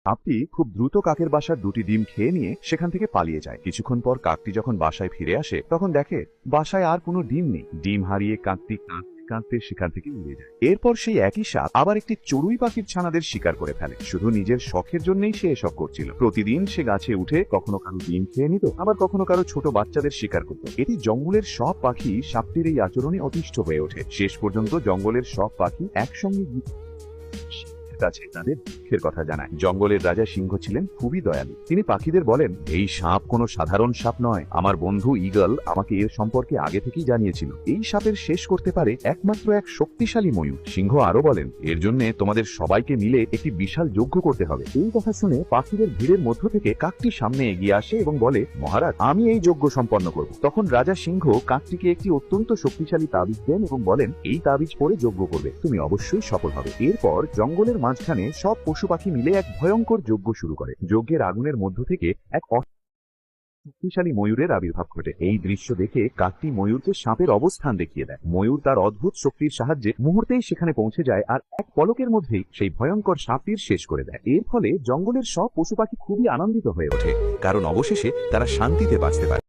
সাপটি খুব দ্রুত কাকের বাসার দুটি ডিম খেয়ে নিয়ে সেখান থেকে পালিয়ে যায়। কিছুক্ষণ পর কাকটি যখন বাসায় ফিরে আসে তখন দেখে বাসায় আর কোনো ডিম নেই। ডিম হারিয়ে কাকটি কাঁদতে কাঁদতে সেখান থেকে উড়ে যায়। এরপর সেই একই সাপ আবার একটি চড়ুই পাখির ছানাদের শিকার করে ফেলে। শুধু নিজের শখের জন্যই সে এসব করছিল। প্রতিদিন সে গাছে উঠে কখনো কারো ডিম খেয়ে নিত, আবার কখনো কারো ছোট বাচ্চাদের শিকার করত। এটি জঙ্গলের সব পাখি সাপটির এই আচরণে অতিষ্ঠ হয়ে ওঠে। শেষ পর্যন্ত জঙ্গলের সব পাখি একসঙ্গে কাছে তাদের দুঃখের কথা জানায়। জঙ্গলের রাজা সিংহ ছিলেন খুবই দয়ালু। তিনি পাখিদের বলেন, এই সাপ কোনো সাধারণ সাপ নয়। আমার বন্ধু ঈগল আমাকে এর সম্পর্কে আগে থেকেই জানিয়েছিল। এই সাপের শেষ করতে পারে একমাত্র এক শক্তিশালী ময়ূর। সিংহ আরো বলেন, এর জন্য তোমাদের সবাইকে মিলে একটি বিশাল যজ্ঞ করতে হবে। এই কথা শুনে পাখিদের ভিড়ের মধ্য থেকে কাকটি সামনে এগিয়ে আসে এবং বলে, মহারাজ, আমি এই যজ্ঞ সম্পন্ন করব। তখন রাজা সিংহ কাকটিকে একটি অত্যন্ত শক্তিশালী তাবিজ দেন এবং বলেন, এই তাবিজ পরে যজ্ঞ করবে, তুমি অবশ্যই সফল হবে। এরপর জঙ্গলের মাঝখানে সব পশু পাখি মিলে এক ভয়ঙ্কর যজ্ঞ শুরু করে। যজ্ঞের আগুনের মধ্য থেকে এক শক্তিশালী ময়ূরের আবির্ভাব ঘটে। এই দৃশ্য দেখে কাকটি ময়ূরকে সাপের অবস্থান দেখিয়ে দেয়। ময়ূর তার অদ্ভুত শক্তির সাহায্যে মুহূর্তেই সেখানে পৌঁছে যায় আর এক পলকের মধ্যেই সেই ভয়ঙ্কর সাপটির শেষ করে দেয়। এর ফলে জঙ্গলের সব পশু পাখি খুবই আনন্দিত হয়ে ওঠে, কারণ অবশেষে তারা শান্তিতে বাঁচতে পারে।